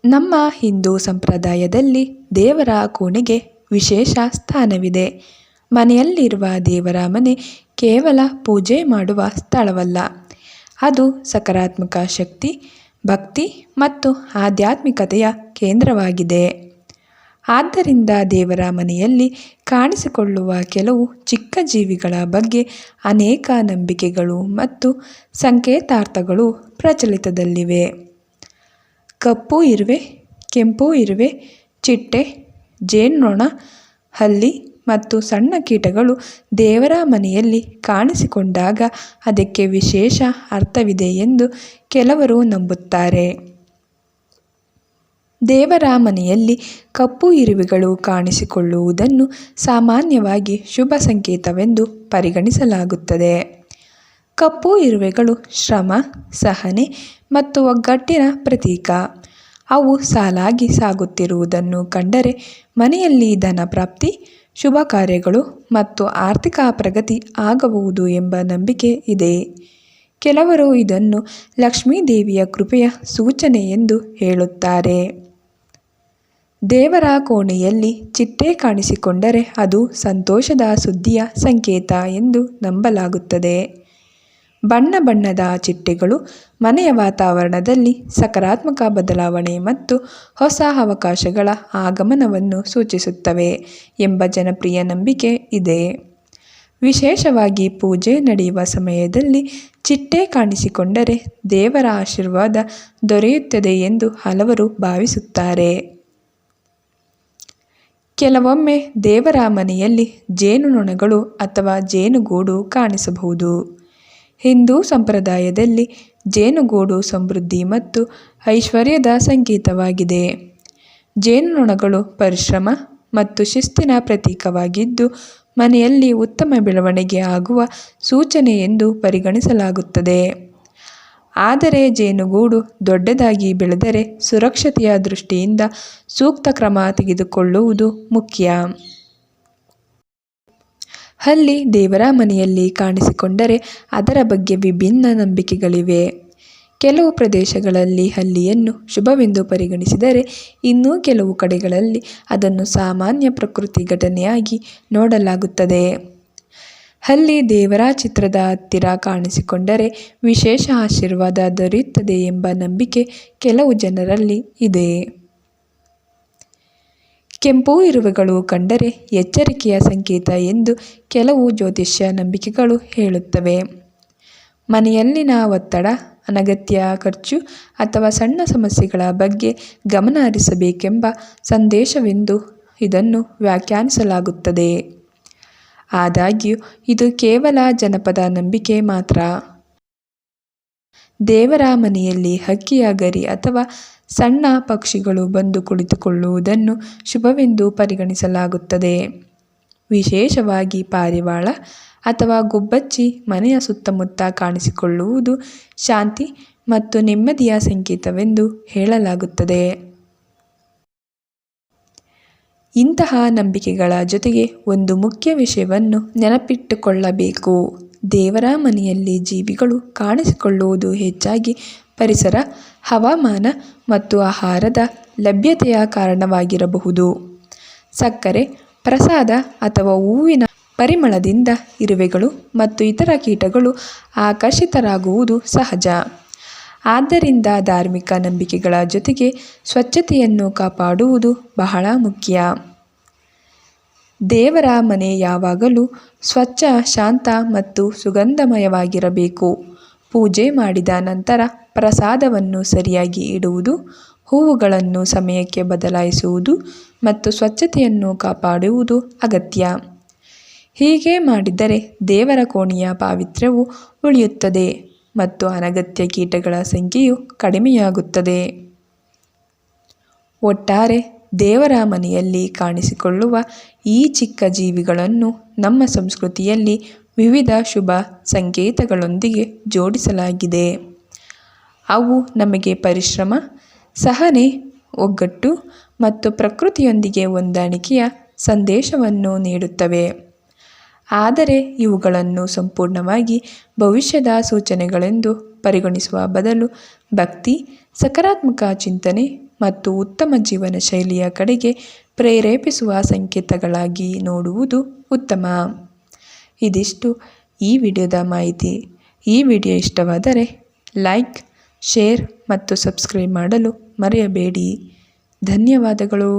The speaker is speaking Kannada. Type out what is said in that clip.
ನಮ್ಮ ಹಿಂದೂ ಸಂಪ್ರದಾಯದಲ್ಲಿ ದೇವರ ಕೋಣೆಗೆ ವಿಶೇಷ ಸ್ಥಾನವಿದೆ. ಮನೆಯಲ್ಲಿರುವ ದೇವರ ಮನೆ ಕೇವಲ ಪೂಜೆ ಮಾಡುವ ಸ್ಥಳವಲ್ಲ, ಅದು ಸಕಾರಾತ್ಮಕ ಶಕ್ತಿ, ಭಕ್ತಿ ಮತ್ತು ಆಧ್ಯಾತ್ಮಿಕತೆಯ ಕೇಂದ್ರವಾಗಿದೆ. ಆದ್ದರಿಂದ ದೇವರ ಮನೆಯಲ್ಲಿ ಕಾಣಿಸಿಕೊಳ್ಳುವ ಕೆಲವು ಚಿಕ್ಕ ಜೀವಿಗಳ ಬಗ್ಗೆ ಅನೇಕ ನಂಬಿಕೆಗಳು ಮತ್ತು ಸಂಕೇತಾರ್ಥಗಳು ಪ್ರಚಲಿತದಲ್ಲಿವೆ. ಕಪ್ಪು ಇರುವೆ, ಕೆಂಪು ಇರುವೆ, ಚಿಟ್ಟೆ, ಜೇನ್ನೊಣ, ಹಲ್ಲಿ ಮತ್ತು ಸಣ್ಣ ಕೀಟಗಳು ದೇವರ ಮನೆಯಲ್ಲಿ ಕಾಣಿಸಿಕೊಂಡಾಗ ಅದಕ್ಕೆ ವಿಶೇಷ ಅರ್ಥವಿದೆ ಎಂದು ಕೆಲವರು ನಂಬುತ್ತಾರೆ. ದೇವರ ಮನೆಯಲ್ಲಿ ಕಪ್ಪು ಇರುವೆಗಳು ಕಾಣಿಸಿಕೊಳ್ಳುವುದನ್ನು ಸಾಮಾನ್ಯವಾಗಿ ಶುಭ ಸಂಕೇತವೆಂದು ಪರಿಗಣಿಸಲಾಗುತ್ತದೆ. ಕಪ್ಪು ಇರುವೆಗಳು ಶ್ರಮ, ಸಹನೆ ಮತ್ತು ಒಗ್ಗಟ್ಟಿನ ಪ್ರತೀಕ. ಅವು ಸಾಲಾಗಿ ಸಾಗುತ್ತಿರುವುದನ್ನು ಕಂಡರೆ ಮನೆಯಲ್ಲಿ ಧನ ಪ್ರಾಪ್ತಿ, ಶುಭ ಕಾರ್ಯಗಳು ಮತ್ತು ಆರ್ಥಿಕ ಪ್ರಗತಿ ಆಗಬಹುದು ಎಂಬ ನಂಬಿಕೆ ಇದೆ. ಕೆಲವರು ಇದನ್ನು ಲಕ್ಷ್ಮೀ ದೇವಿಯ ಕೃಪೆಯ ಸೂಚನೆ ಎಂದು ಹೇಳುತ್ತಾರೆ. ದೇವರ ಕೋಣೆಯಲ್ಲಿ ಚಿಟ್ಟೆ ಕಾಣಿಸಿಕೊಂಡರೆ ಅದು ಸಂತೋಷದ ಸುದ್ದಿಯ ಸಂಕೇತ ಎಂದು ನಂಬಲಾಗುತ್ತದೆ. ಬಣ್ಣ ಬಣ್ಣದ ಚಿಟ್ಟೆಗಳು ಮನೆಯ ವಾತಾವರಣದಲ್ಲಿ ಸಕಾರಾತ್ಮಕ ಬದಲಾವಣೆ ಮತ್ತು ಹೊಸ ಅವಕಾಶಗಳ ಆಗಮನವನ್ನು ಸೂಚಿಸುತ್ತವೆ ಎಂಬ ಜನಪ್ರಿಯ ನಂಬಿಕೆ ಇದೆ. ವಿಶೇಷವಾಗಿ ಪೂಜೆ ನಡೆಯುವ ಸಮಯದಲ್ಲಿ ಚಿಟ್ಟೆ ಕಾಣಿಸಿಕೊಂಡರೆ ದೇವರ ಆಶೀರ್ವಾದ ದೊರೆಯುತ್ತದೆ ಎಂದು ಹಲವರು ಭಾವಿಸುತ್ತಾರೆ. ಕೆಲವೊಮ್ಮೆ ದೇವರ ಮನೆಯಲ್ಲಿ ಜೇನುನೊಣಗಳು ಅಥವಾ ಜೇನುಗೂಡು ಕಾಣಿಸಬಹುದು. ಹಿಂದೂ ಸಂಪ್ರದಾಯದಲ್ಲಿ ಜೇನುಗೂಡು ಸಮೃದ್ಧಿ ಮತ್ತು ಐಶ್ವರ್ಯದ ಸಂಕೇತವಾಗಿದೆ. ಜೇನುನೊಣಗಳು ಪರಿಶ್ರಮ ಮತ್ತು ಶಿಸ್ತಿನ ಪ್ರತೀಕವಾಗಿದ್ದು, ಮನೆಯಲ್ಲಿ ಉತ್ತಮ ಬೆಳವಣಿಗೆ ಆಗುವ ಸೂಚನೆ ಎಂದು ಪರಿಗಣಿಸಲಾಗುತ್ತದೆ. ಆದರೆ ಜೇನುಗೂಡು ದೊಡ್ಡದಾಗಿ ಬೆಳೆದರೆ ಸುರಕ್ಷತೆಯ ದೃಷ್ಟಿಯಿಂದ ಸೂಕ್ತ ಕ್ರಮ ತೆಗೆದುಕೊಳ್ಳುವುದು ಮುಖ್ಯ. ಹಲ್ಲಿ ದೇವರ ಮನೆಯಲ್ಲಿ ಕಾಣಿಸಿಕೊಂಡರೆ ಅದರ ಬಗ್ಗೆ ವಿಭಿನ್ನ ನಂಬಿಕೆಗಳಿವೆ. ಕೆಲವು ಪ್ರದೇಶಗಳಲ್ಲಿ ಹಲ್ಲಿಯನ್ನು ಶುಭವೆಂದು ಪರಿಗಣಿಸಿದರೆ, ಇನ್ನೂ ಕೆಲವು ಕಡೆಗಳಲ್ಲಿ ಅದನ್ನು ಸಾಮಾನ್ಯ ಪ್ರಕೃತಿ ಘಟನೆಯಾಗಿ ನೋಡಲಾಗುತ್ತದೆ. ಹಲ್ಲಿ ದೇವರ ಚಿತ್ರದ ಹತ್ತಿರ ಕಾಣಿಸಿಕೊಂಡರೆ ವಿಶೇಷ ಆಶೀರ್ವಾದ ದೊರೆಯುತ್ತದೆ ಎಂಬ ನಂಬಿಕೆ ಕೆಲವು ಜನರಲ್ಲಿ ಇದೆ. ಕೆಂಪು ಇರುವೆಗಳು ಕಂಡರೆ ಎಚ್ಚರಿಕೆಯ ಸಂಕೇತ ಎಂದು ಕೆಲವು ಜ್ಯೋತಿಷ್ಯ ನಂಬಿಕೆಗಳು ಹೇಳುತ್ತವೆ. ಮನೆಯಲ್ಲಿನ ಒತ್ತಡ, ಅನಗತ್ಯ ಖರ್ಚು ಅಥವಾ ಸಣ್ಣ ಸಮಸ್ಯೆಗಳ ಬಗ್ಗೆ ಗಮನ ಹರಿಸಬೇಕೆಂಬ ಸಂದೇಶವೆಂದು ಇದನ್ನು ವ್ಯಾಖ್ಯಾನಿಸಲಾಗುತ್ತದೆ. ಆದಾಗ್ಯೂ ಇದು ಕೇವಲ ಜನಪದ ನಂಬಿಕೆ ಮಾತ್ರ. ದೇವರ ಮನೆಯಲ್ಲಿ ಹಕ್ಕಿಯ ಗರಿ ಅಥವಾ ಸಣ್ಣ ಪಕ್ಷಿಗಳು ಬಂದು ಕುಳಿತುಕೊಳ್ಳುವುದನ್ನು ಶುಭವೆಂದು ಪರಿಗಣಿಸಲಾಗುತ್ತದೆ. ವಿಶೇಷವಾಗಿ ಪಾರಿವಾಳ ಅಥವಾ ಗುಬ್ಬಚ್ಚಿ ಮನೆಯ ಸುತ್ತಮುತ್ತ ಕಾಣಿಸಿಕೊಳ್ಳುವುದು ಶಾಂತಿ ಮತ್ತು ನೆಮ್ಮದಿಯ ಸಂಕೇತವೆಂದು ಹೇಳಲಾಗುತ್ತದೆ. ಇಂತಹ ನಂಬಿಕೆಗಳ ಜೊತೆಗೆ ಒಂದು ಮುಖ್ಯ ವಿಷಯವನ್ನು ನೆನಪಿಟ್ಟುಕೊಳ್ಳಬೇಕು. ದೇವರ ಮನೆಯಲ್ಲಿ ಜೀವಿಗಳು ಕಾಣಿಸಿಕೊಳ್ಳುವುದು ಹೆಚ್ಚಾಗಿ ಪರಿಸರ, ಹವಾಮಾನ ಮತ್ತು ಆಹಾರದ ಲಭ್ಯತೆಯ ಕಾರಣವಾಗಿರಬಹುದು. ಸಕ್ಕರೆ, ಪ್ರಸಾದ ಅಥವಾ ಹೂವಿನ ಪರಿಮಳದಿಂದ ಇರುವೆಗಳು ಮತ್ತು ಇತರ ಕೀಟಗಳು ಆಕರ್ಷಿತರಾಗುವುದು ಸಹಜ. ಆದ್ದರಿಂದ ಧಾರ್ಮಿಕ ನಂಬಿಕೆಗಳ ಜೊತೆಗೆ ಸ್ವಚ್ಛತೆಯನ್ನು ಕಾಪಾಡುವುದು ಬಹಳ ಮುಖ್ಯ. ದೇವರ ಮನೆ ಯಾವಾಗಲೂ ಸ್ವಚ್ಛ, ಶಾಂತ ಮತ್ತು ಸುಗಂಧಮಯವಾಗಿರಬೇಕು. ಪೂಜೆ ಮಾಡಿದ ನಂತರ ಪ್ರಸಾದವನ್ನು ಸರಿಯಾಗಿ ಇಡುವುದು, ಹೂವುಗಳನ್ನು ಸಮಯಕ್ಕೆ ಬದಲಾಯಿಸುವುದು ಮತ್ತು ಸ್ವಚ್ಛತೆಯನ್ನು ಕಾಪಾಡುವುದು ಅಗತ್ಯ. ಹೀಗೆ ಮಾಡಿದರೆ ದೇವರ ಕೋಣೆಯ ಪಾವಿತ್ರ್ಯವು ಉಳಿಯುತ್ತದೆ ಮತ್ತು ಅನಗತ್ಯ ಕೀಟಗಳ ಸಂಖ್ಯೆಯು ಕಡಿಮೆಯಾಗುತ್ತದೆ. ಒಟ್ಟಾರೆ ದೇವರ ಮನೆಯಲ್ಲಿ ಕಾಣಿಸಿಕೊಳ್ಳುವ ಈ ಚಿಕ್ಕ ಜೀವಿಗಳನ್ನು ನಮ್ಮ ಸಂಸ್ಕೃತಿಯಲ್ಲಿ ವಿವಿಧ ಶುಭ ಸಂಕೇತಗಳೊಂದಿಗೆ ಜೋಡಿಸಲಾಗಿದೆ. ಅವು ನಮಗೆ ಪರಿಶ್ರಮ, ಸಹನೆ, ಒಗ್ಗಟ್ಟು ಮತ್ತು ಪ್ರಕೃತಿಯೊಂದಿಗೆ ಹೊಂದಾಣಿಕೆಯ ಸಂದೇಶವನ್ನು ನೀಡುತ್ತವೆ. ಆದರೆ ಇವುಗಳನ್ನು ಸಂಪೂರ್ಣವಾಗಿ ಭವಿಷ್ಯದ ಸೂಚನೆಗಳೆಂದು ಪರಿಗಣಿಸುವ ಬದಲು ಭಕ್ತಿ, ಸಕಾರಾತ್ಮಕ ಚಿಂತನೆ ಮತ್ತು ಉತ್ತಮ ಜೀವನ ಶೈಲಿಯ ಕಡೆಗೆ ಪ್ರೇರೇಪಿಸುವ ಸಂಕೇತಗಳಾಗಿ ನೋಡುವುದು ಉತ್ತಮ. ಇದಿಷ್ಟು ಈ ವಿಡಿಯೋದ ಮಾಹಿತಿ. ಈ ವಿಡಿಯೋ ಇಷ್ಟವಾದರೆ ಲೈಕ್, ಶೇರ್ ಮತ್ತು ಸಬ್ಸ್ಕ್ರೈಬ್ ಮಾಡಲು ಮರೆಯಬೇಡಿ. ಧನ್ಯವಾದಗಳು.